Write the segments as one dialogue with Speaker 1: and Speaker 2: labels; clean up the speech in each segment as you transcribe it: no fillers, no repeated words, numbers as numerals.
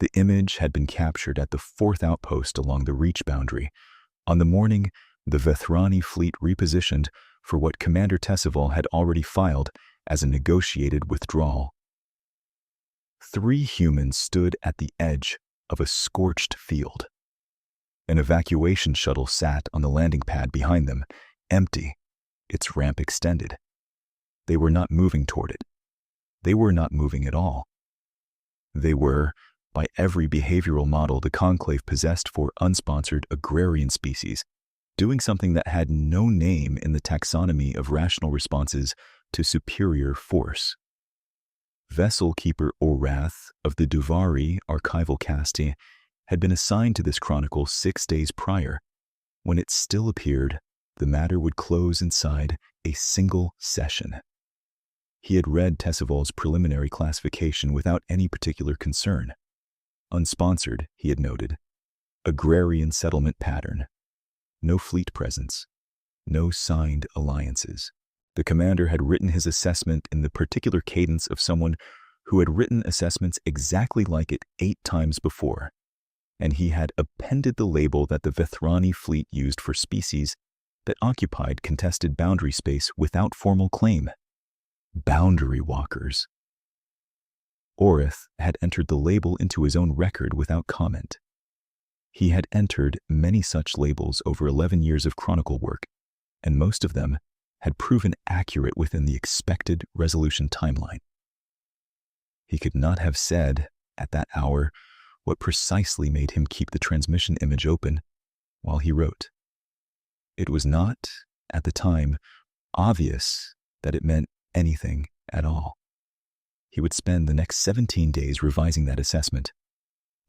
Speaker 1: The image had been captured at the fourth outpost along the Reach boundary, on the morning the Vethrani fleet repositioned for what Commander Tessival had already filed as a negotiated withdrawal. 3 humans stood at the edge of a scorched field. An evacuation shuttle sat on the landing pad behind them, empty, its ramp extended. They were not moving toward it. They were not moving at all. They were, by every behavioral model the Conclave possessed for unsponsored agrarian species, doing something that had no name in the taxonomy of rational responses to superior force. Vessel keeper Orath of the Duvari archival caste had been assigned to this chronicle 6 days prior. When it still appeared, the matter would close inside a single session. He had read Tessival's preliminary classification without any particular concern. Unsponsored, he had noted. Agrarian settlement pattern. No fleet presence. No signed alliances. The commander had written his assessment in the particular cadence of someone who had written assessments exactly like it 8 times before, and he had appended the label that the Vethrani fleet used for species that occupied contested boundary space without formal claim. Boundary walkers. Orath had entered the label into his own record without comment. He had entered many such labels over 11 years of chronicle work, and most of them had proven accurate within the expected resolution timeline. He could not have said, at that hour, what precisely made him keep the transmission image open while he wrote. It was not, at the time, obvious that it meant anything at all. He would spend the next 17 days revising that assessment.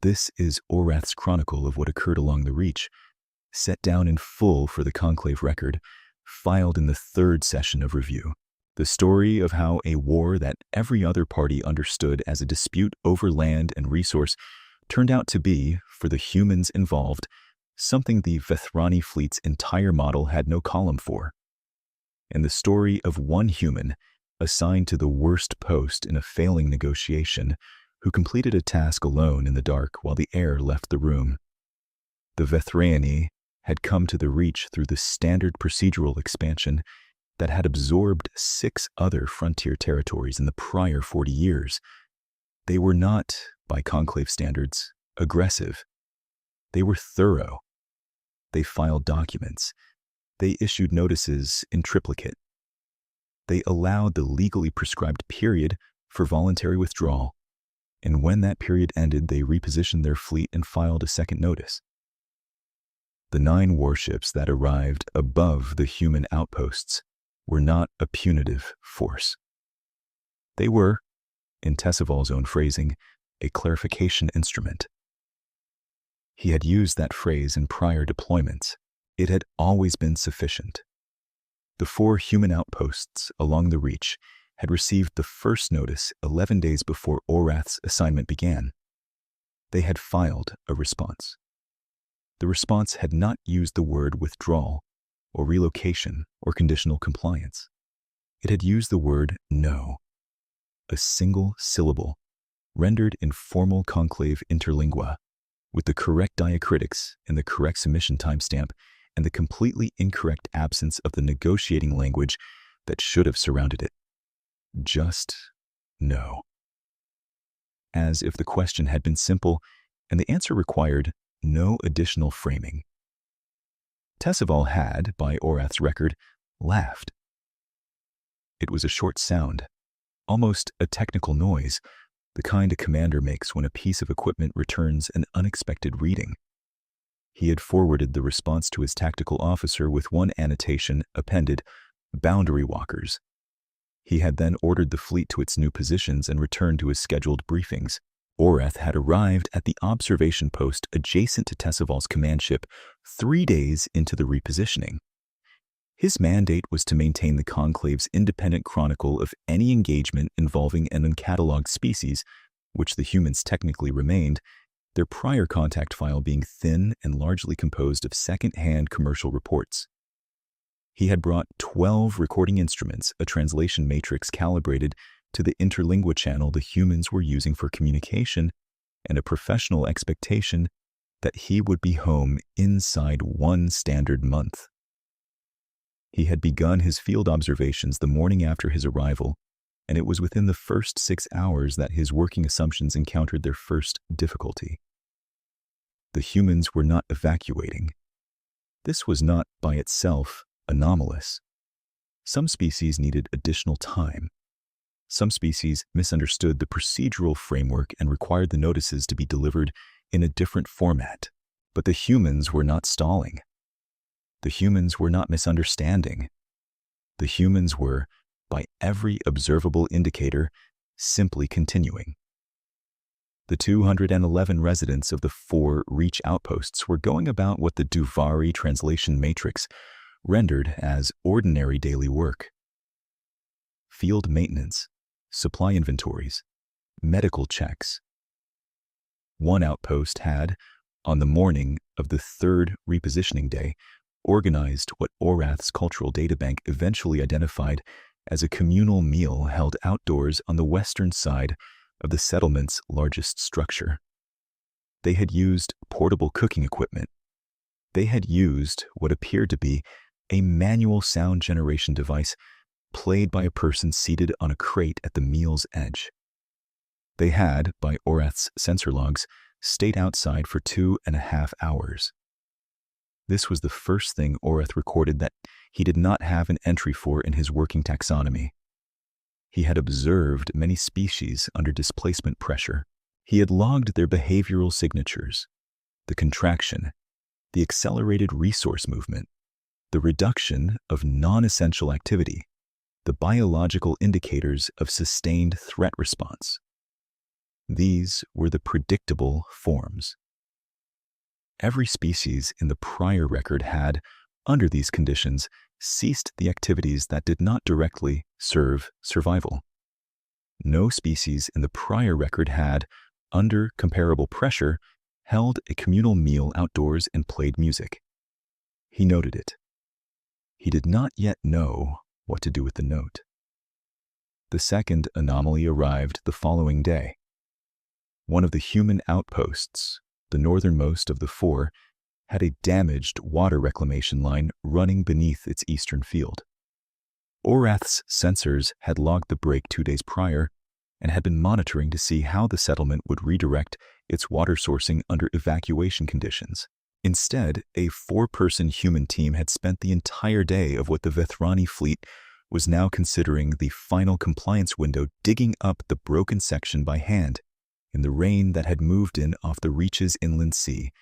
Speaker 1: This is Orath's chronicle of what occurred along the Reach, set down in full for the Conclave record, filed in the 3rd session of review. The story of how a war that every other party understood as a dispute over land and resource turned out to be, for the humans involved, something the Vethrani fleet's entire model had no column for. And the story of one human assigned to the worst post in a failing negotiation who completed a task alone in the dark while the air left the room. The Vethrani had come to the Reach through the standard procedural expansion that had absorbed 6 other frontier territories in the prior 40 years. They were not, by Conclave standards, aggressive. They were thorough. They filed documents. They issued notices in triplicate. They allowed the legally prescribed period for voluntary withdrawal, and when that period ended, they repositioned their fleet and filed a second notice. The 9 warships that arrived above the human outposts were not a punitive force. They were, in Tessival's own phrasing, a clarification instrument. He had used that phrase in prior deployments. It had always been sufficient. The 4 human outposts along the Reach had received the first notice 11 days before Orath's assignment began. They had filed a response. The response had not used the word withdrawal, or relocation, or conditional compliance. It had used the word no, a single syllable, rendered in formal Conclave interlingua, with the correct diacritics and the correct submission timestamp, and the completely incorrect absence of the negotiating language that should have surrounded it. Just no. As if the question had been simple and the answer required no additional framing. Tessival had, by Orath's record, laughed. It was a short sound, almost a technical noise, the kind a commander makes when a piece of equipment returns an unexpected reading. He had forwarded the response to his tactical officer with one annotation appended, "Boundary walkers." He had then ordered the fleet to its new positions and returned to his scheduled briefings. Orath had arrived at the observation post adjacent to Tessival's command ship 3 days into the repositioning. His mandate was to maintain the Conclave's independent chronicle of any engagement involving an uncatalogued species, which the humans technically remained, their prior contact file being thin and largely composed of second-hand commercial reports. He had brought 12 recording instruments, a translation matrix calibrated to the interlingua channel the humans were using for communication, and a professional expectation that he would be home inside one standard month. He had begun his field observations the morning after his arrival, and it was within the first 6 hours that his working assumptions encountered their first difficulty. The humans were not evacuating. This was not by itself anomalous. Some species needed additional time. Some species misunderstood the procedural framework and required the notices to be delivered in a different format. But the humans were not stalling. The humans were not misunderstanding. The humans were, by every observable indicator, simply continuing. The 211 residents of the 4 reach outposts were going about what the Duvari translation matrix rendered as ordinary daily work. Field maintenance, supply inventories, medical checks. One outpost had, on the morning of the 3rd repositioning day, organized what Orath's cultural databank eventually identified as a communal meal held outdoors on the western side of the settlement's largest structure. They had used portable cooking equipment. They had used what appeared to be a manual sound generation device played by a person seated on a crate at the meal's edge. They had, by Orath's sensor logs, stayed outside for 2.5 hours. This was the first thing Orath recorded that he did not have an entry for in his working taxonomy. He had observed many species under displacement pressure. He had logged their behavioral signatures, the contraction, the accelerated resource movement, the reduction of non-essential activity, the biological indicators of sustained threat response. These were the predictable forms. Every species in the prior record had, under these conditions, ceased the activities that did not directly serve survival. No species in the prior record had, under comparable pressure, held a communal meal outdoors and played music. He noted it. He did not yet know what to do with the note. The second anomaly arrived the following day. One of the human outposts, the northernmost of the 4, had a damaged water reclamation line running beneath its eastern field. Orath's sensors had logged the break 2 days prior and had been monitoring to see how the settlement would redirect its water sourcing under evacuation conditions. Instead, a 4-person human team had spent the entire day of what the Vethrani fleet was now considering the final compliance window, digging up the broken section by hand in the rain that had moved in off the Reach's inland sea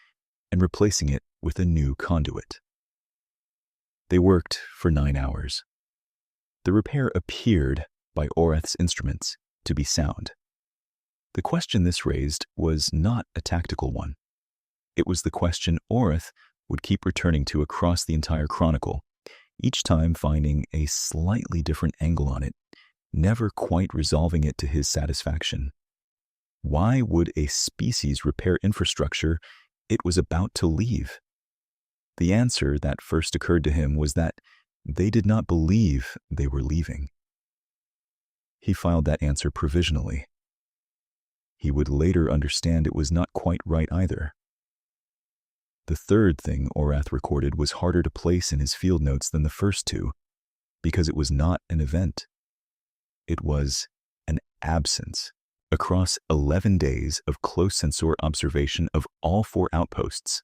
Speaker 1: and replacing it with a new conduit. They worked for 9 hours. The repair appeared, by Orath's instruments, to be sound. The question this raised was not a tactical one. It was the question Orath would keep returning to across the entire chronicle, each time finding a slightly different angle on it, never quite resolving it to his satisfaction. Why would a species repair infrastructure it was about to leave? The answer that first occurred to him was that they did not believe they were leaving. He filed that answer provisionally. He would later understand it was not quite right either. The third thing Orath recorded was harder to place in his field notes than the first 2, because it was not an event. It was an absence. Across 11 days of close sensor observation of all 4 outposts,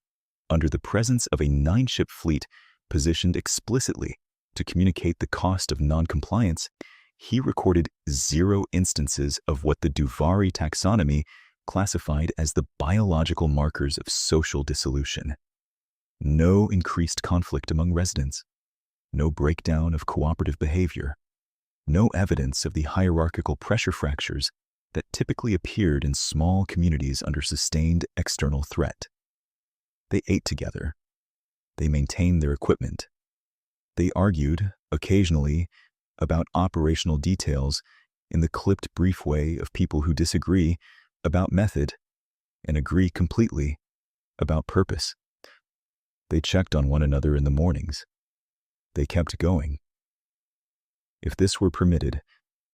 Speaker 1: under the presence of a 9-ship fleet positioned explicitly to communicate the cost of non-compliance, he recorded 0 instances of what the Duvari taxonomy classified as the biological markers of social dissolution. No increased conflict among residents, no breakdown of cooperative behavior, no evidence of the hierarchical pressure fractures that typically appeared in small communities under sustained external threat. They ate together. They maintained their equipment. They argued, occasionally, about operational details in the clipped brief way of people who disagree about method and agree completely about purpose. They checked on one another in the mornings. They kept going. If this were permitted,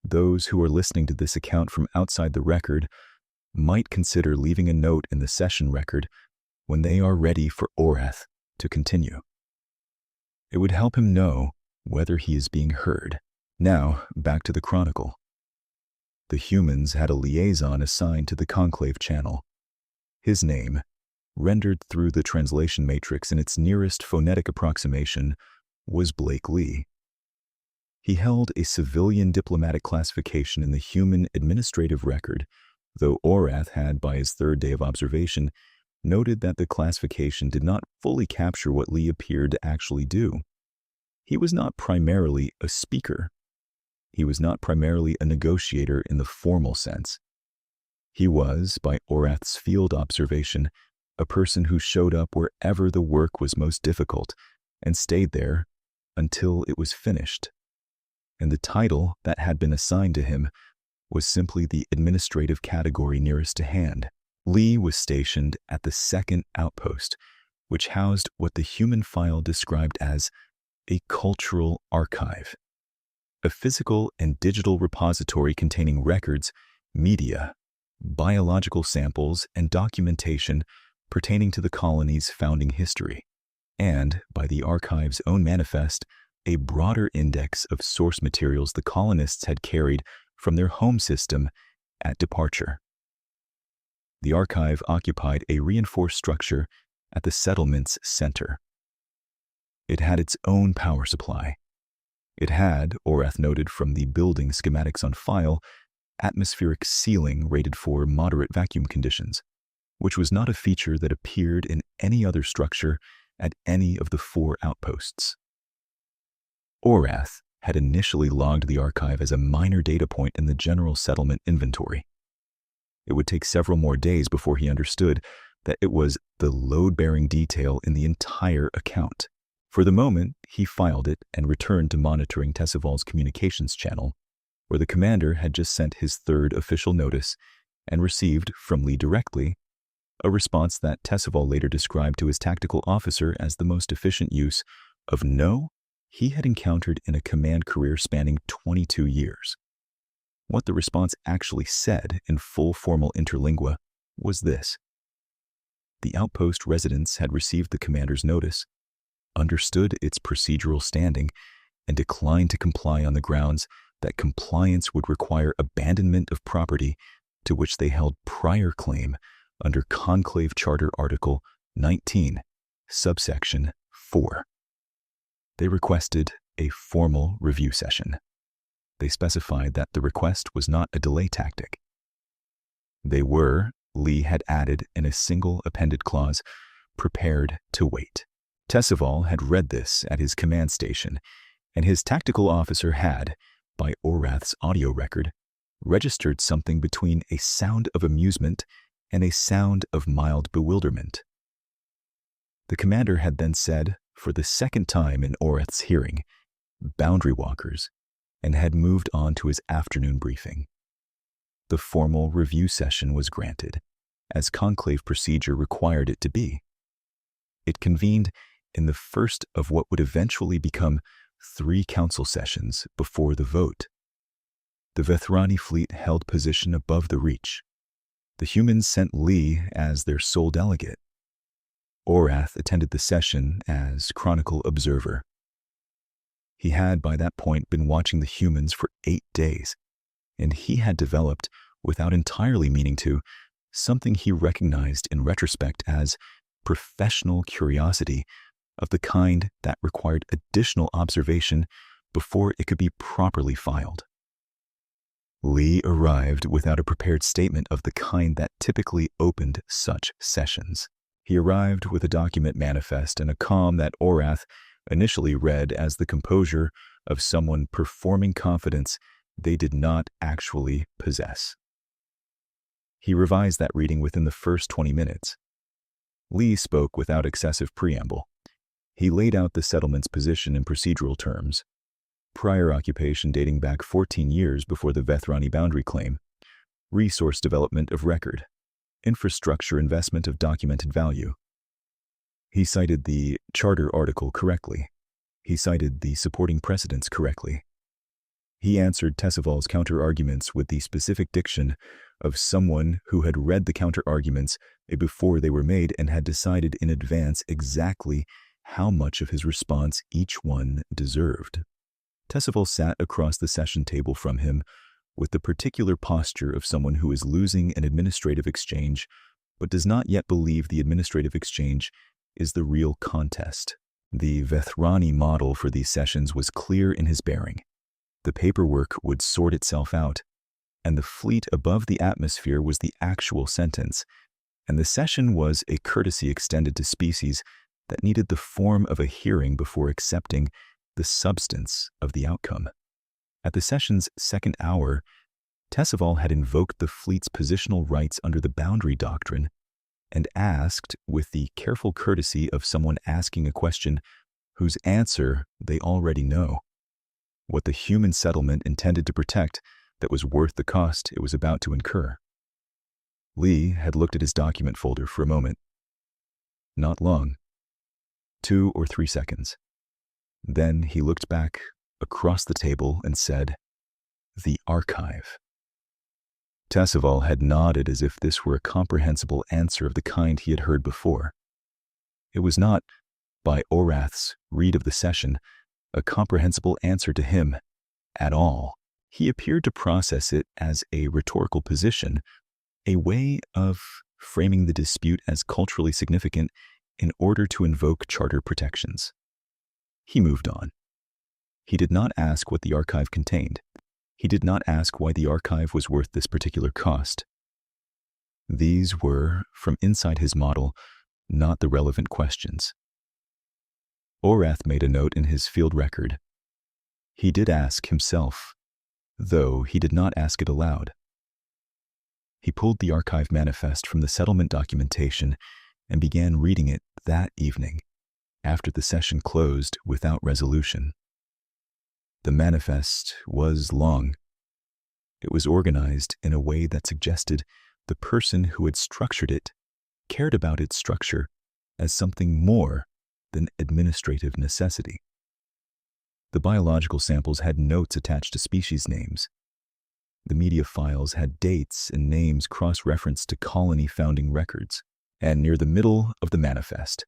Speaker 1: those who are listening to this account from outside the record might consider leaving a note in the session record when they are ready for Orath to continue. It would help him know whether he is being heard. Now, back to the Chronicle. The humans had a liaison assigned to the Conclave channel. His name, rendered through the translation matrix in its nearest phonetic approximation, was Blake Lee. He held a civilian diplomatic classification in the human administrative record, though Orath had, by his third day of observation, noted that the classification did not fully capture what Lee appeared to actually do. He was not primarily a speaker. He was not primarily a negotiator in the formal sense. He was, by Orath's field observation, a person who showed up wherever the work was most difficult and stayed there until it was finished. And the title that had been assigned to him was simply the administrative category nearest to hand. Lee was stationed at the second outpost, which housed what the human file described as a cultural archive, a physical and digital repository containing records, media, biological samples, and documentation pertaining to the colony's founding history, and, by the archive's own manifest, a broader index of source materials the colonists had carried from their home system at departure. The archive occupied a reinforced structure at the settlement's center. It had its own power supply. It had, Orath noted from the building schematics on file, atmospheric sealing rated for moderate vacuum conditions, which was not a feature that appeared in any other structure at any of the 4 outposts. Orath had initially logged the archive as a minor data point in the general settlement inventory. It would take several more days before he understood that it was the load-bearing detail in the entire account. For the moment, he filed it and returned to monitoring Tessival's communications channel, where the commander had just sent his 3rd official notice and received, from Lee directly, a response that Tessival later described to his tactical officer as the most efficient use of "no" he had encountered in a command career spanning 22 years. What the response actually said in full formal interlingua was this: the outpost residents had received the commander's notice, understood its procedural standing, and declined to comply on the grounds that compliance would require abandonment of property to which they held prior claim under Conclave Charter Article 19, subsection 4. They requested a formal review session. They specified that the request was not a delay tactic. They were, Lee had added in a single appended clause, prepared to wait. Tessival had read this at his command station, and his tactical officer had, by Orath's audio record, registered something between a sound of amusement and a sound of mild bewilderment. The commander had then said, for the second time in Orath's hearing, "boundary walkers," and had moved on to his afternoon briefing. The formal review session was granted, as conclave procedure required it to be. It convened in the first of what would eventually become 3 council sessions before the vote. The Vethrani fleet held position above the Reach. The humans sent Lee as their sole delegate. Orath attended the session as Chronicle observer. He had by that point been watching the humans for 8 days, and he had developed, without entirely meaning to, something he recognized in retrospect as professional curiosity of the kind that required additional observation before it could be properly filed. Lee arrived without a prepared statement of the kind that typically opened such sessions. He arrived with a document manifest and a calm that Orath initially read as the composure of someone performing confidence they did not actually possess. He revised that reading within the first 20 minutes. Lee spoke without excessive preamble. He laid out the settlement's position in procedural terms. Prior occupation dating back 14 years before the Vethrani boundary claim, resource development of record, infrastructure investment of documented value. He cited the charter article correctly. He cited the supporting precedents correctly. He answered Tessival's counter-arguments with the specific diction of someone who had read the counter-arguments before they were made and had decided in advance exactly how much of his response each one deserved. Tessival sat across the session table from him with the particular posture of someone who is losing an administrative exchange but does not yet believe the administrative exchange is the real contest. The Vethrani model for these sessions was clear in his bearing. The paperwork would sort itself out, and the fleet above the atmosphere was the actual sentence, and the session was a courtesy extended to species that needed the form of a hearing before accepting the substance of the outcome. At the session's second hour, Tessival had invoked the fleet's positional rights under the boundary doctrine and asked with the careful courtesy of someone asking a question whose answer they already know, what the human settlement intended to protect that was worth the cost it was about to incur. Lee had looked at his document folder for a moment. Not long. 2 or 3 seconds. Then he looked back across the table and said, "The archive." Tessival had nodded as if this were a comprehensible answer of the kind he had heard before. It was not, by Orath's read of the session, a comprehensible answer to him at all. He appeared to process it as a rhetorical position, a way of framing the dispute as culturally significant in order to invoke charter protections. He moved on. He did not ask what the archive contained. He did not ask why the archive was worth this particular cost. These were, from inside his model, not the relevant questions. Orath made a note in his field record. He did ask himself, though he did not ask it aloud. He pulled the archive manifest from the settlement documentation and began reading it that evening, after the session closed without resolution. The manifest was long. It was organized in a way that suggested the person who had structured it cared about its structure as something more than administrative necessity. The biological samples had notes attached to species names. The media files had dates and names cross-referenced to colony founding records, and near the middle of the manifest,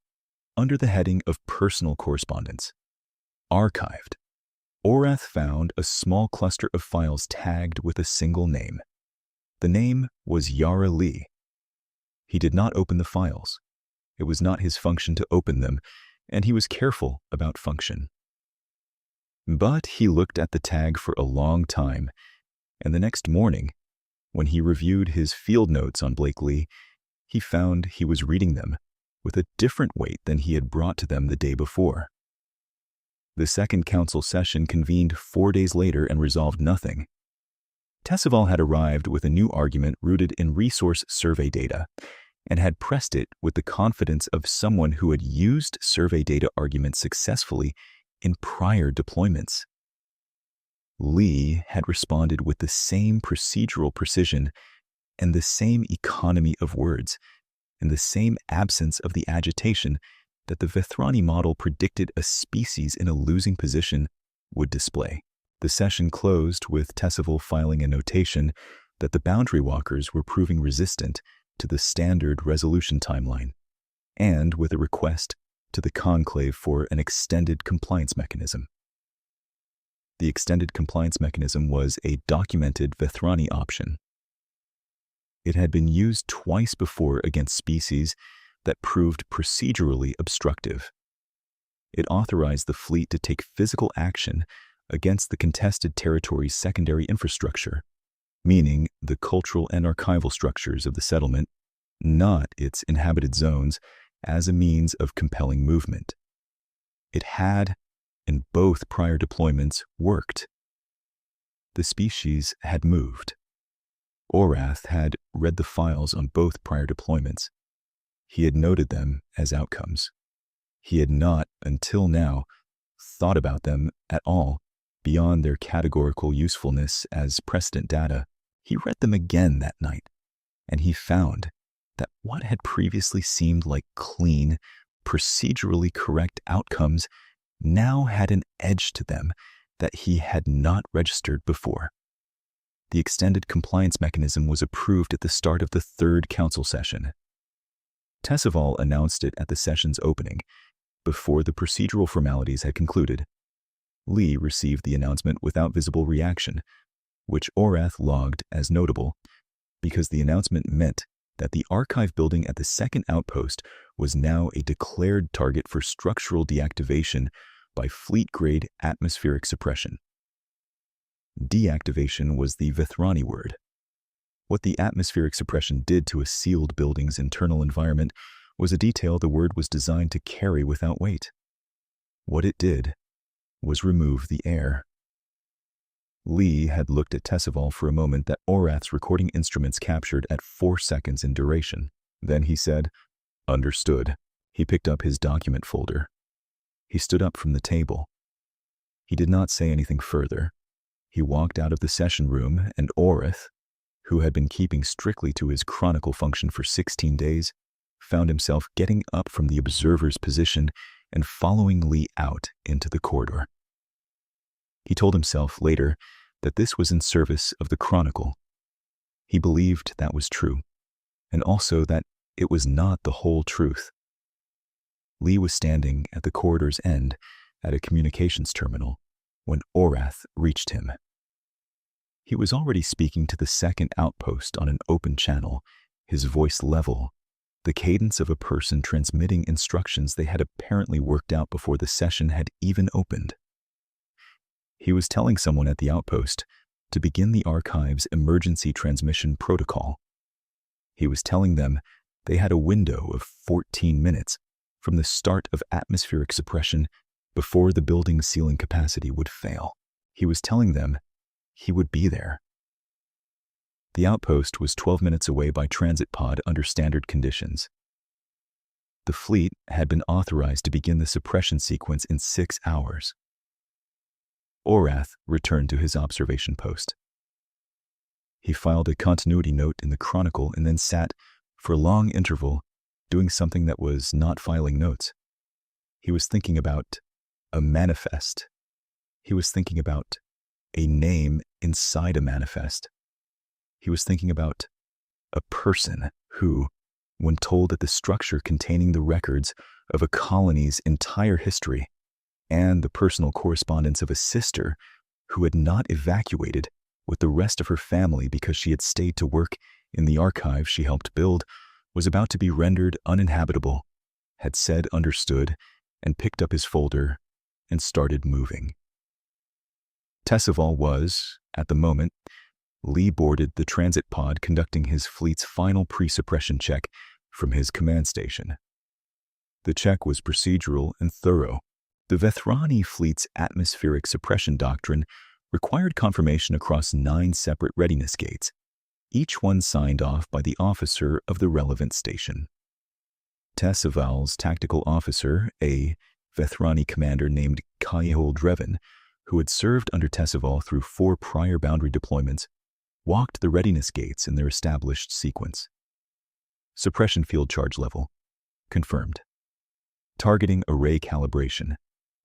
Speaker 1: under the heading of personal correspondence, archived, Orath found a small cluster of files tagged with a single name. The name was Yara Lee. He did not open the files. It was not his function to open them, and he was careful about function. But he looked at the tag for a long time, and the next morning, when he reviewed his field notes on Blake Lee, he found he was reading them with a different weight than he had brought to them the day before. The second council session convened 4 days later and resolved nothing. Tessival had arrived with a new argument rooted in resource survey data and had pressed it with the confidence of someone who had used survey data arguments successfully in prior deployments. Lee had responded with the same procedural precision and the same economy of words and the same absence of the agitation that the Vethrani model predicted a species in a losing position would display. The session closed with Tessival filing a notation that the boundary walkers were proving resistant to the standard resolution timeline, and with a request to the conclave for an extended compliance mechanism. The extended compliance mechanism was a documented Vethrani option. It had been used twice before against species that proved procedurally obstructive. It authorized the fleet to take physical action against the contested territory's secondary infrastructure, meaning the cultural and archival structures of the settlement, not its inhabited zones, as a means of compelling movement. It had, in both prior deployments, worked. The species had moved. Orath had read the files on both prior deployments. He had noted them as outcomes. He had not, until now, thought about them at all beyond their categorical usefulness as precedent data. He read them again that night, and he found that what had previously seemed like clean, procedurally correct outcomes now had an edge to them that he had not registered before. the extended compliance mechanism was approved at the start of the third council session. Tessival announced it at the session's opening, before the procedural formalities had concluded. Lee received the announcement without visible reaction, which Orath logged as notable, because the announcement meant that the archive building at the second outpost was now a declared target for structural deactivation by fleet-grade atmospheric suppression. Deactivation was the Vethrani word. What the atmospheric suppression did to a sealed building's internal environment was a detail the word was designed to carry without weight. What it did was remove the air. Lee had looked at Tessival for a moment that Orath's recording instruments captured at 4 seconds in duration. Then he said, "Understood." He picked up his document folder. He stood up from the table. He did not say anything further. He walked out of the session room, and Orath, who had been keeping strictly to his chronicle function for 16 days, found himself getting up from the observer's position and following Lee out into the corridor. He told himself later that this was in service of the chronicle. He believed that was true, and also that it was not the whole truth. Lee was standing at the corridor's end at a communications terminal when Orath reached him. He was already speaking to the second outpost on an open channel, his voice level, the cadence of a person transmitting instructions they had apparently worked out before the session had even opened. He was telling someone at the outpost to begin the archive's emergency transmission protocol. He was telling them they had a window of 14 minutes from the start of atmospheric suppression before the building's sealing capacity would fail. He was telling them he would be there. The outpost was 12 minutes away by transit pod under standard conditions. The fleet had been authorized to begin the suppression sequence in 6 hours. Orath returned to his observation post. He filed a continuity note in the chronicle and then sat, for a long interval, doing something that was not filing notes. He was thinking about a manifest. He was thinking about a name inside a manifest. He was thinking about a person who, when told that the structure containing the records of a colony's entire history and the personal correspondence of a sister who had not evacuated with the rest of her family because she had stayed to work in the archive she helped build, was about to be rendered uninhabitable, had said understood and picked up his folder and started moving. Tessival was, at the moment, Lee boarded the transit pod conducting his fleet's final pre-suppression check from his command station. The check was procedural and thorough. The Vethrani fleet's atmospheric suppression doctrine required confirmation across 9 separate readiness gates, each one signed off by the officer of the relevant station. Tessival's tactical officer, a Vethrani commander named Kayehol Dreven, who had served under Tessival through 4 prior boundary deployments, walked the readiness gates in their established sequence. Suppression field charge level confirmed. Targeting array calibration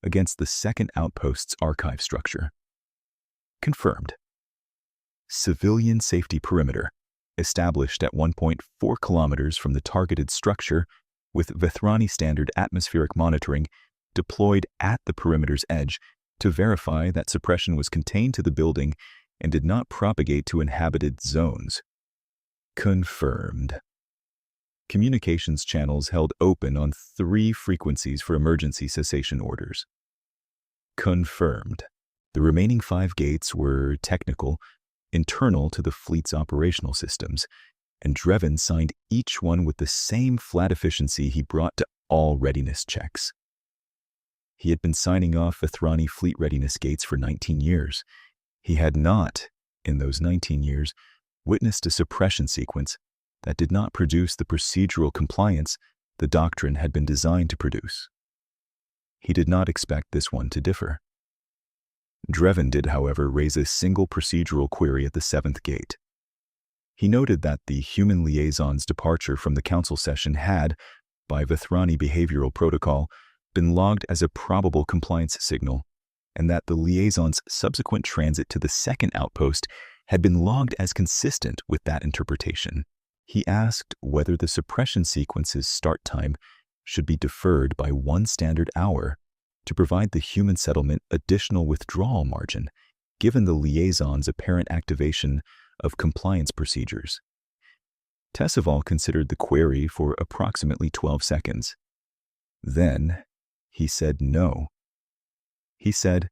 Speaker 1: against the second outpost's archive structure confirmed. Civilian safety perimeter established at 1.4 kilometers from the targeted structure with Vethrani standard atmospheric monitoring deployed at the perimeter's edge to verify that suppression was contained to the building and did not propagate to inhabited zones. Confirmed. Communications channels held open on 3 frequencies for emergency cessation orders. Confirmed. The remaining 5 gates were technical, internal to the fleet's operational systems, and Dreven signed each one with the same flat efficiency he brought to all readiness checks. He had been signing off Vethrani fleet readiness gates for 19 years. He had not, in those 19 years, witnessed a suppression sequence that did not produce the procedural compliance the doctrine had been designed to produce. He did not expect this one to differ. Dreven did, however, raise a single procedural query at the 7th gate. He noted that the human liaison's departure from the council session had, by Vethrani behavioral protocol, been logged as a probable compliance signal, and that the liaison's subsequent transit to the second outpost had been logged as consistent with that interpretation. He asked whether the suppression sequence's start time should be deferred by 1 standard hour to provide the human settlement additional withdrawal margin, given the liaison's apparent activation of compliance procedures. Tessival considered the query for approximately 12 seconds. Then, he said no. He said,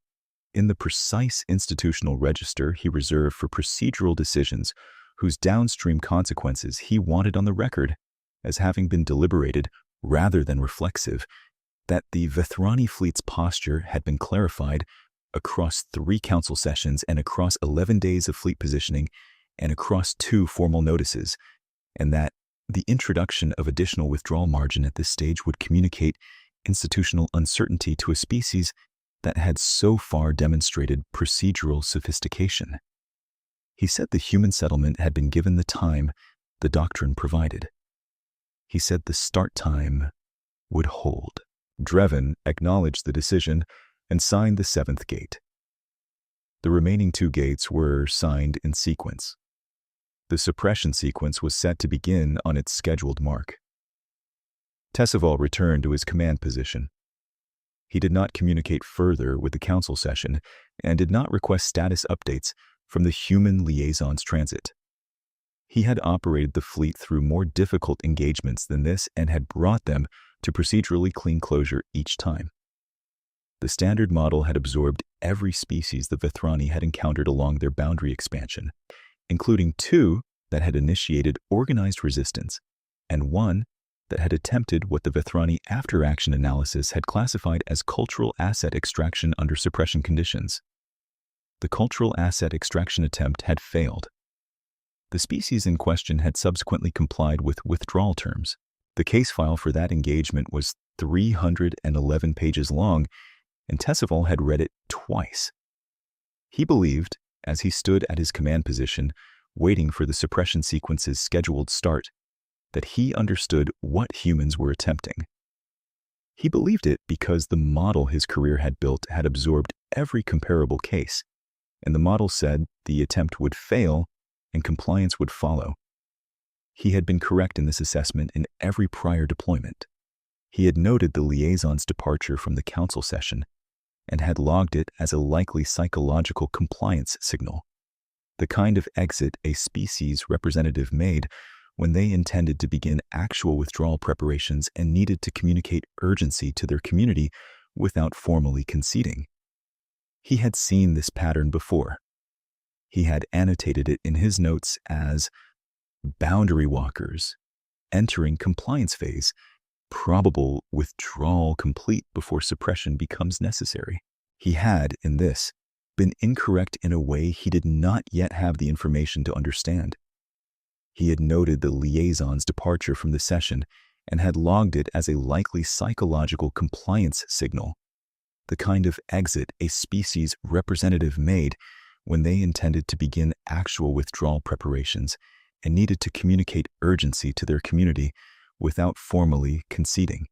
Speaker 1: in the precise institutional register he reserved for procedural decisions whose downstream consequences he wanted on the record as having been deliberated rather than reflexive, that the Vethrani fleet's posture had been clarified across 3 council sessions and across 11 days of fleet positioning and across 2 formal notices, and that the introduction of additional withdrawal margin at this stage would communicate institutional uncertainty to a species that had so far demonstrated procedural sophistication. He said the human settlement had been given the time the doctrine provided. He said the start time would hold. Drevin acknowledged the decision and signed the 7th gate. The remaining 2 gates were signed in sequence. The suppression sequence was set to begin on its scheduled mark. Tessival returned to his command position. He did not communicate further with the council session and did not request status updates from the human liaison's transit. He had operated the fleet through more difficult engagements than this and had brought them to procedurally clean closure each time. The standard model had absorbed every species the Vethrani had encountered along their boundary expansion, including 2 that had initiated organized resistance and 1 that had attempted what the Vethrani after-action analysis had classified as cultural asset extraction under suppression conditions. The cultural asset extraction attempt had failed. The species in question had subsequently complied with withdrawal terms. The case file for that engagement was 311 pages long, and Tessival had read it twice. He believed, as he stood at his command position, waiting for the suppression sequence's scheduled start, that he understood what humans were attempting. He believed it because the model his career had built had absorbed every comparable case, and the model said the attempt would fail and compliance would follow. He had been correct in this assessment in every prior deployment. He had noted the liaison's departure from the council session and had logged it as a likely psychological compliance signal, the kind of exit a species representative made when they intended to begin actual withdrawal preparations and needed to communicate urgency to their community without formally conceding. He had seen this pattern before. He had annotated it in his notes as boundary walkers entering compliance phase, probable withdrawal complete before suppression becomes necessary. He had, in this, been incorrect in a way he did not yet have the information to understand. He had noted the liaison's departure from the session and had logged it as a likely psychological compliance signal, the kind of exit a species representative made when they intended to begin actual withdrawal preparations and needed to communicate urgency to their community without formally conceding.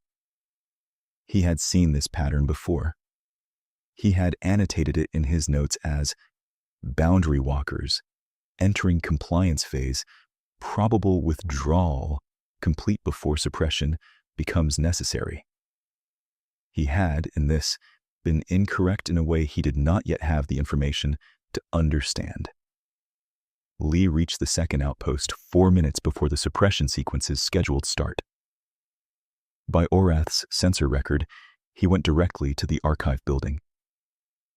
Speaker 1: He had seen this pattern before. He had annotated it in his notes as boundary walkers entering compliance phase, probable withdrawal complete before suppression becomes necessary. He had, in this, been incorrect in a way he did not yet have the information to understand. Lee reached the second outpost 4 minutes before the suppression sequence's scheduled start. By Orath's sensor record, he went directly to the archive building.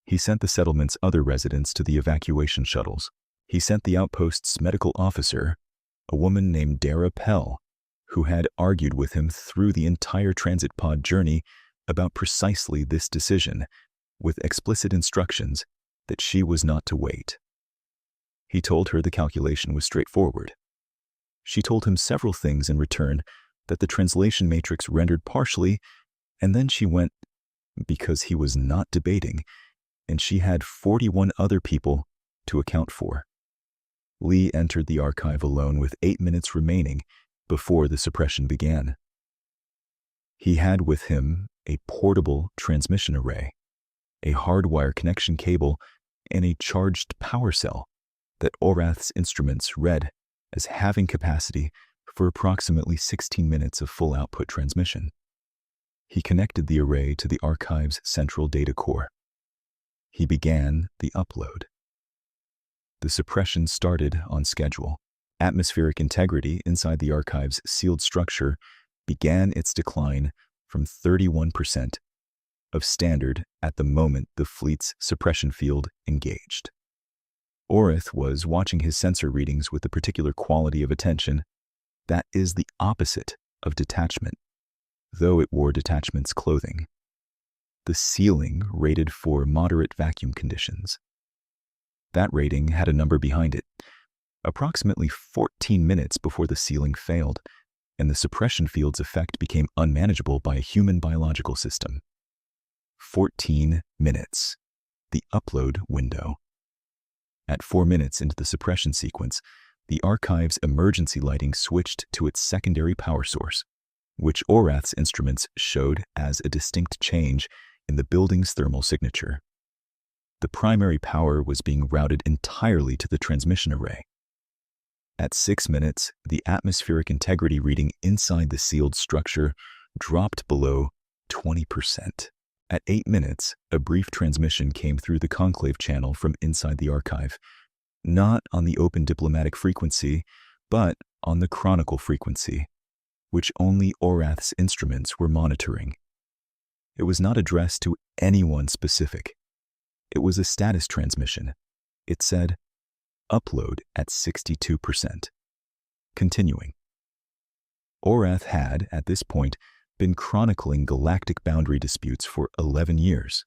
Speaker 1: He sent the settlement's other residents to the evacuation shuttles. He sent the outpost's medical officer, a woman named Dara Pell, who had argued with him through the entire transit pod journey about precisely this decision, with explicit instructions that she was not to wait. He told her the calculation was straightforward. She told him several things in return that the translation matrix rendered partially, and then she went, because he was not debating, and she had 41 other people to account for. Lee entered the archive alone with 8 minutes remaining before the suppression began. He had with him a portable transmission array, a hardwire connection cable, and a charged power cell that Orath's instruments read as having capacity for approximately 16 minutes of full output transmission. He connected the array to the archive's central data core. He began the upload. The suppression started on schedule. Atmospheric integrity inside the archive's sealed structure began its decline from 31% of standard at the moment the fleet's suppression field engaged. Orath was watching his sensor readings with a particular quality of attention that is the opposite of detachment, though it wore detachment's clothing. The sealing rated for moderate vacuum conditions. That rating had a number behind it. Approximately 14 minutes before the sealing failed, and the suppression field's effect became unmanageable by a human biological system. 14 minutes. The upload window. At 4 minutes into the suppression sequence, the archive's emergency lighting switched to its secondary power source, which Orath's instruments showed as a distinct change in the building's thermal signature. The primary power was being routed entirely to the transmission array. At 6 minutes, the atmospheric integrity reading inside the sealed structure dropped below 20%. At 8 minutes, a brief transmission came through the conclave channel from inside the archive, not on the open diplomatic frequency, but on the chronicle frequency, which only Orath's instruments were monitoring. It was not addressed to anyone specific. It was a status transmission. It said, upload at 62%. Continuing. Orath had, at this point, been chronicling galactic boundary disputes for 11 years.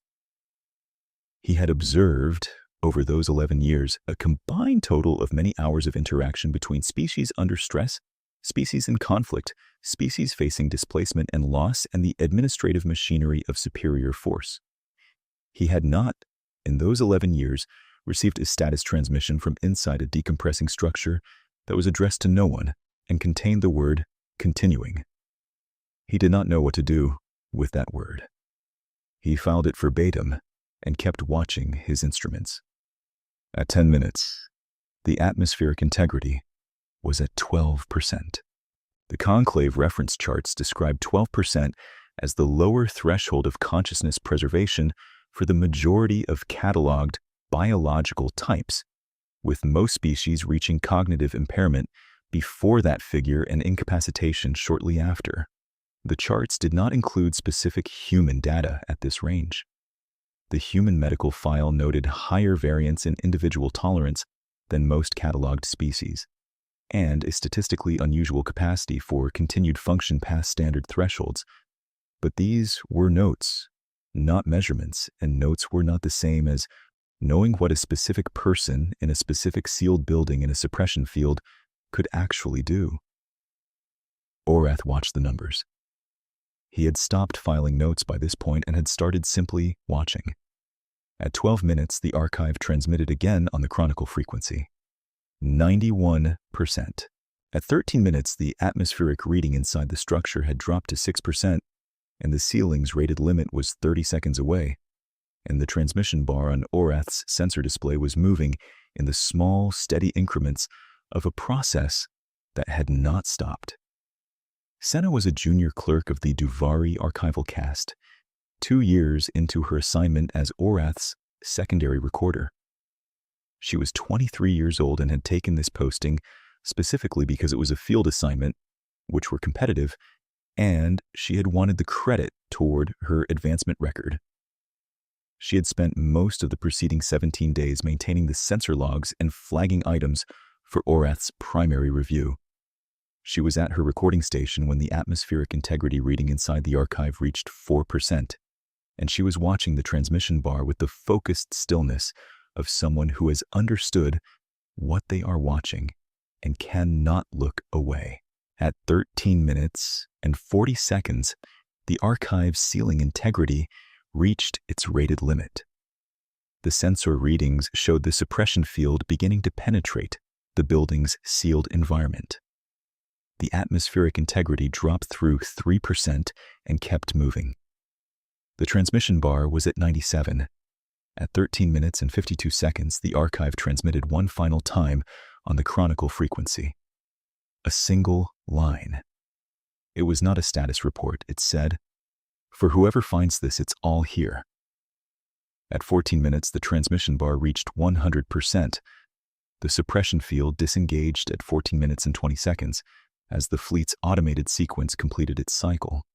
Speaker 1: He had observed, over those 11 years, a combined total of many hours of interaction between species under stress, species in conflict, species facing displacement and loss, and the administrative machinery of superior force. He had not, in those 11 years, received a status transmission from inside a decompressing structure that was addressed to no one and contained the word continuing. He did not know what to do with that word. He filed it verbatim and kept watching his instruments. At 10 minutes, the atmospheric integrity was at 12%. The conclave reference charts described 12% as the lower threshold of consciousness preservation for the majority of cataloged biological types, with most species reaching cognitive impairment before that figure and incapacitation shortly after. The charts did not include specific human data at this range. The human medical file noted higher variance in individual tolerance than most cataloged species, and a statistically unusual capacity for continued function past standard thresholds. But these were notes, not measurements, and notes were not the same as knowing what a specific person in a specific sealed building in a suppression field could actually do. Orath watched the numbers. He had stopped filing notes by this point and had started simply watching. At 12 minutes, the archive transmitted again on the chronicle frequency. 91%. At 13 minutes, the atmospheric reading inside the structure had dropped to 6%, and the ceiling's rated limit was 30 seconds away, and the transmission bar on Orath's sensor display was moving in the small, steady increments of a process that had not stopped. Senna was a junior clerk of the Duvari archival cast, 2 years into her assignment as Orath's secondary recorder. She was 23 years old and had taken this posting specifically because it was a field assignment, which were competitive, and she had wanted the credit toward her advancement record. She had spent most of the preceding 17 days maintaining the sensor logs and flagging items for Orath's primary review. She was at her recording station when the atmospheric integrity reading inside the archive reached 4%, and she was watching the transmission bar with the focused stillness of someone who has understood what they are watching and cannot look away. At 13 minutes and 40 seconds, the archive's sealing integrity reached its rated limit. The sensor readings showed the suppression field beginning to penetrate the building's sealed environment. The atmospheric integrity dropped through 3% and kept moving. The transmission bar was at 97, At 13 minutes and 52 seconds, the archive transmitted one final time on the Chronicle frequency. A single line. It was not a status report. It said, "For whoever finds this, it's all here." At 14 minutes, the transmission bar reached 100%. The suppression field disengaged at 14 minutes and 20 seconds as the fleet's automated sequence completed its cycle.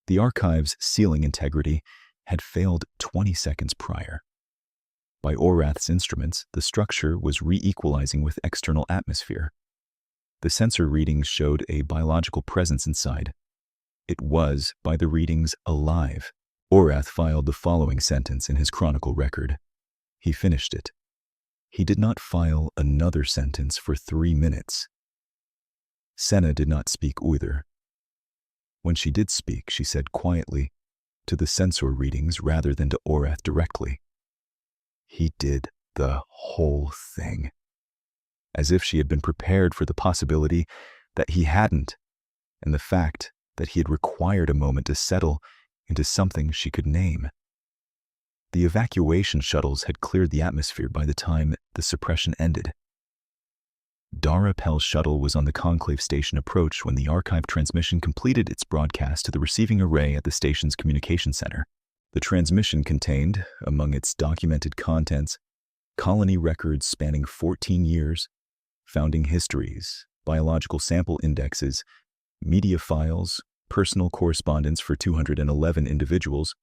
Speaker 1: The archive's sealing integrity had failed 20 seconds prior. By Orath's instruments, the structure was re-equalizing with external atmosphere. The sensor readings showed a biological presence inside. It was, by the readings, alive. Orath filed the following sentence in his Chronicle record. He finished it. He did not file another sentence for 3 minutes. Senna did not speak either. When she did speak, she said quietly, to the sensor readings rather than to Orath directly. He did the whole thing. As if she had been prepared for the possibility that he hadn't, and the fact that he had required a moment to settle into something she could name. The evacuation shuttles had cleared the atmosphere by the time the suppression ended. Dara Pell's shuttle was on the Conclave Station approach when the archive transmission completed its broadcast to the receiving array at the station's communication center. The transmission contained, among its documented contents, colony records spanning 14 years, founding histories, biological sample indexes, media files, personal correspondence for 211 individuals,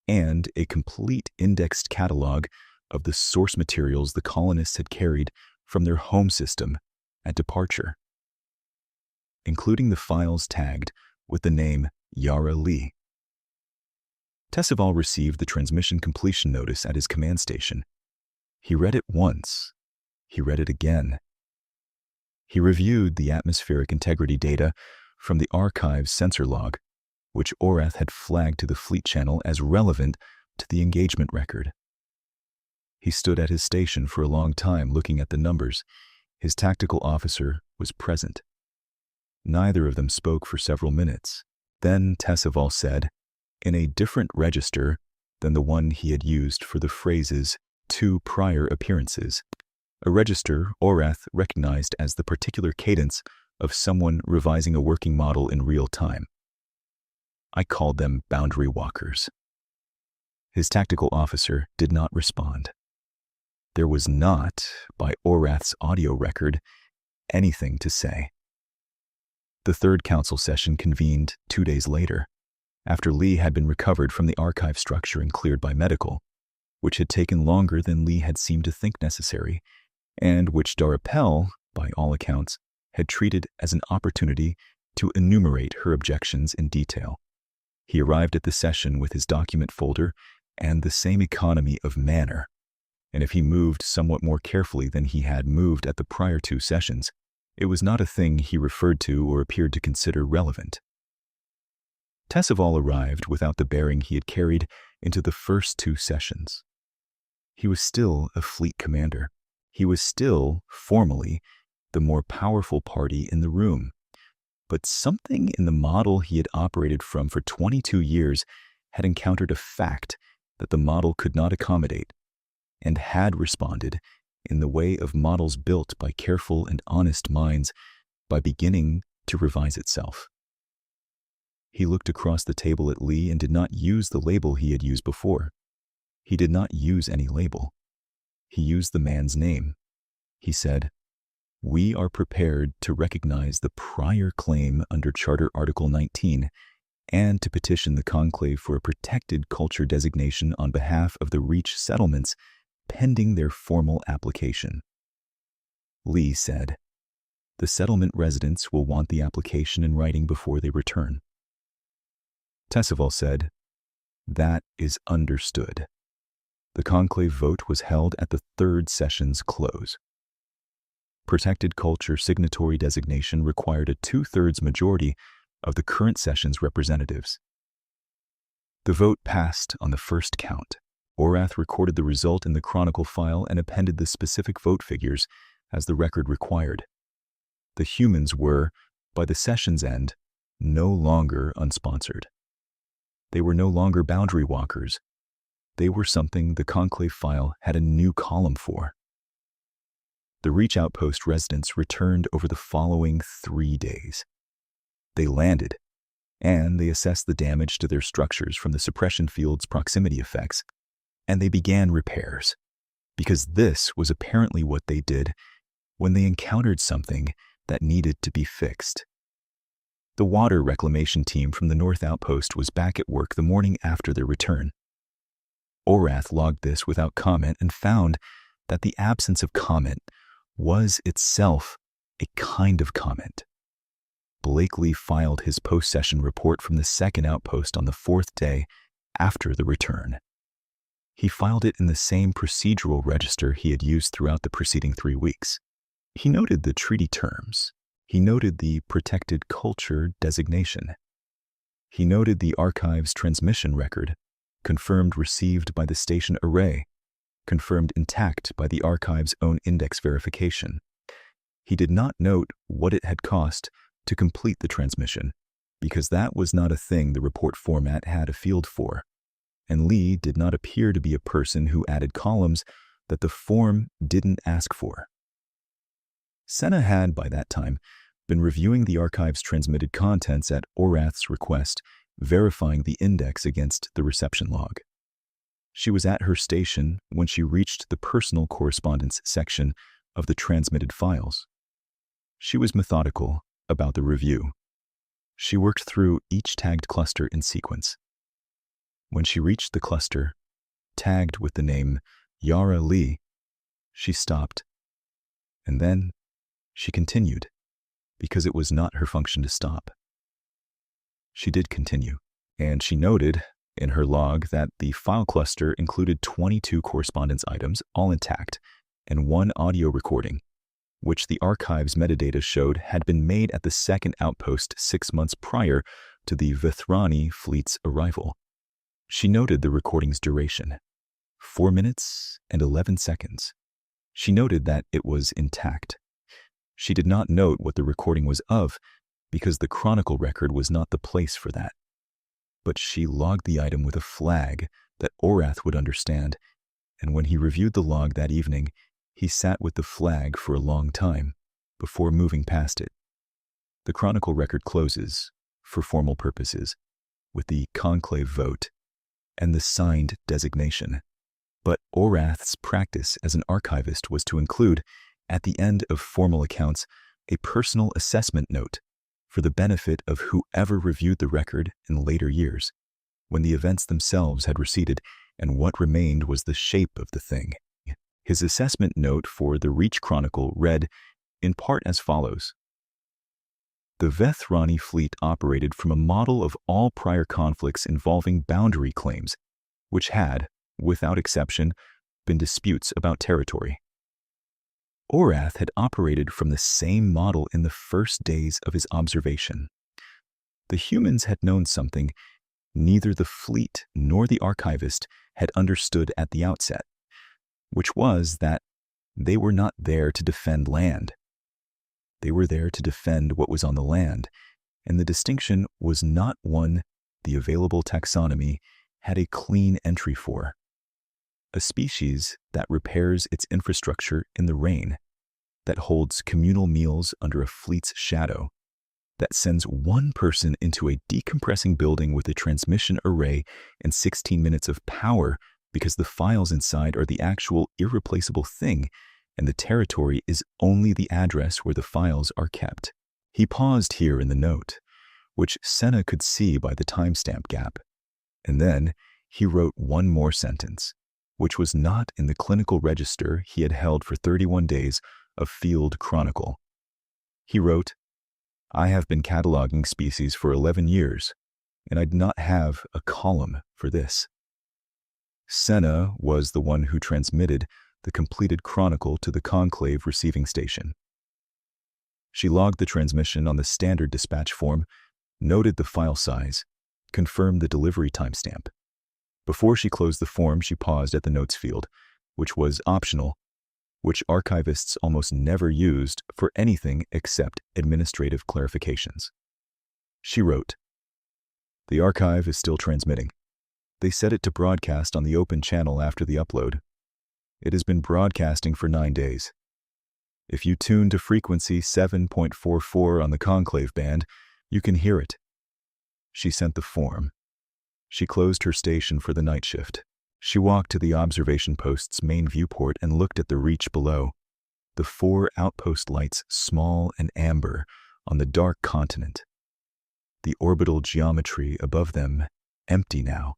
Speaker 1: and a complete indexed catalog of the source materials the colonists had carried from their home system at departure, including the files tagged with the name Yara Lee. Tessival received the transmission completion notice at his command station. He read it once. He read it again. He reviewed the atmospheric integrity data from the archive's sensor log, which Orath had flagged to the fleet channel as relevant to the engagement record. He stood at his station for a long time looking at the numbers. His tactical officer was present. Neither of them spoke for several minutes. Then Tessival said, in a different register than the one he had used for the phrase's 2 prior appearances, a register Orath recognized as the particular cadence of someone revising a working model in real time. I called them boundary walkers. His tactical officer did not respond. There was not, by Orath's audio record, anything to say. The third council session convened 2 days later, after Lee had been recovered from the archive structure and cleared by medical, which had taken longer than Lee had seemed to think necessary, and which Dara Pell, by all accounts, had treated as an opportunity to enumerate her objections in detail. He arrived at the session with his document folder and the same economy of manner, and if he moved somewhat more carefully than he had moved at the prior 2 sessions, it was not a thing he referred to or appeared to consider relevant. Tessival arrived without the bearing he had carried into the first 2 sessions. He was still a fleet commander. He was still, formally, the more powerful party in the room. But something in the model he had operated from for 22 years had encountered a fact that the model could not accommodate, and had responded in the way of models built by careful and honest minds by beginning to revise itself. He looked across the table at Lee and did not use the label he had used before. He did not use any label. He used the man's name. He said, "We are prepared to recognize the prior claim under Charter Article 19 and to petition the Conclave for a protected culture designation on behalf of the Reach settlements pending their formal application." Lee said, "The settlement residents will want the application in writing before they return." Tessival said, "That is understood." The conclave vote was held at the 3rd session's close. Protected culture signatory designation required a 2/3 majority of the current session's representatives. The vote passed on the first count. Orath recorded the result in the Chronicle file and appended the specific vote figures as the record required. The humans were, by the session's end, no longer unsponsored. They were no longer boundary walkers. They were something the conclave file had a new column for. The Reach Outpost residents returned over the following 3 days. They landed, and they assessed the damage to their structures from the suppression field's proximity effects, and they began repairs, because this was apparently what they did when they encountered something that needed to be fixed. The water reclamation team from the North Outpost was back at work the morning after their return. Orath logged this without comment and found that the absence of comment was itself a kind of comment. Blakely filed his post-session report from the second outpost on the 4th day after the return. He filed it in the same procedural register he had used throughout the preceding 3 weeks. He noted the treaty terms. He noted the protected culture designation. He noted the archive's transmission record, confirmed received by the station array, confirmed intact by the archive's own index verification. He did not note what it had cost to complete the transmission, because that was not a thing the report format had a field for, and Lee did not appear to be a person who added columns that the form didn't ask for. Senna had, by that time, been reviewing the archive's transmitted contents at Orath's request, verifying the index against the reception log. She was at her station when she reached the personal correspondence section of the transmitted files. She was methodical about the review. She worked through each tagged cluster in sequence. When she reached the cluster, tagged with the name Yara Lee, she stopped, and then she continued, because it was not her function to stop. She did continue, and she noted in her log that the file cluster included 22 correspondence items, all intact, and 1 audio recording, which the archive's metadata showed had been made at the second outpost 6 months prior to the Vethrani fleet's arrival. She noted the recording's duration, 4 minutes and 11 seconds. She noted that it was intact. She did not note what the recording was of, because the Chronicle record was not the place for that. But she logged the item with a flag that Orath would understand, and when he reviewed the log that evening, he sat with the flag for a long time before moving past it. The Chronicle record closes, for formal purposes, with the conclave vote and the signed designation. But Orath's practice as an archivist was to include, at the end of formal accounts, a personal assessment note for the benefit of whoever reviewed the record in later years, when the events themselves had receded and what remained was the shape of the thing. His assessment note for the Reach Chronicle read in part as follows: The Vethrani fleet operated from a model of all prior conflicts involving boundary claims, which had, without exception, been disputes about territory. Orath had operated from the same model in the first days of his observation. The humans had known something neither the fleet nor the archivist had understood at the outset, which was that they were not there to defend land. They were there to defend what was on the land, and the distinction was not one the available taxonomy had a clean entry for. A species that repairs its infrastructure in the rain, that holds communal meals under a fleet's shadow, that sends one person into a decompressing building with a transmission array and 16 minutes of power because the files inside are the actual irreplaceable thing and the territory is only the address where the files are kept. He paused here in the note, which Senna could see by the timestamp gap, and then he wrote one more sentence, which was not in the clinical register he had held for 31 days of Field Chronicle. He wrote, I have been cataloging species for 11 years, and I did not have a column for this. Senna was the one who transmitted the completed chronicle to the conclave receiving station. She logged the transmission on the standard dispatch form, noted the file size, confirmed the delivery timestamp. Before she closed the form, she paused at the notes field, which was optional, which archivists almost never used for anything except administrative clarifications. She wrote, The archive is still transmitting. They set it to broadcast on the open channel after the upload. It has been broadcasting for 9 days. If you tune to frequency 7.44 on the conclave band, you can hear it. She sent the form. She closed her station for the night shift. She walked to the observation post's main viewport and looked at the reach below. The 4 outpost lights, small and amber, on the dark continent. The orbital geometry above them, empty now.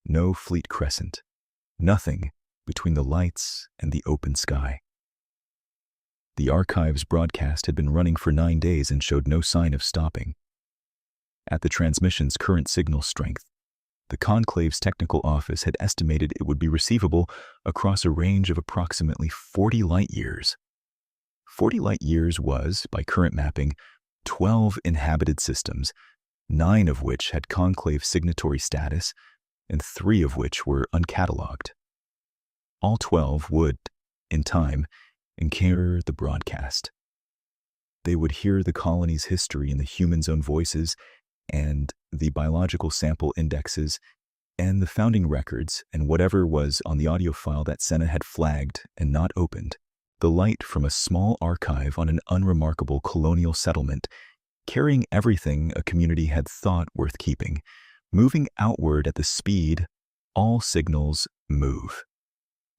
Speaker 1: No fleet crescent. Nothing between the lights and the open sky. The archive's broadcast had been running for 9 days and showed no sign of stopping. At the transmission's current signal strength, the conclave's technical office had estimated it would be receivable across a range of approximately 40 light-years. 40 light-years was, by current mapping, 12 inhabited systems, 9 of which had conclave signatory status, and 3 of which were uncatalogued. All 12 would, in time, encounter the broadcast. They would hear the colony's history in the humans' own voices, and the biological sample indexes, and the founding records, and whatever was on the audio file that Senna had flagged and not opened. The light from a small archive on an unremarkable colonial settlement, carrying everything a community had thought worth keeping, moving outward at the speed all signals move.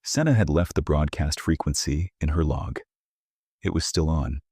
Speaker 1: Senna had left the broadcast frequency in her log. It was still on.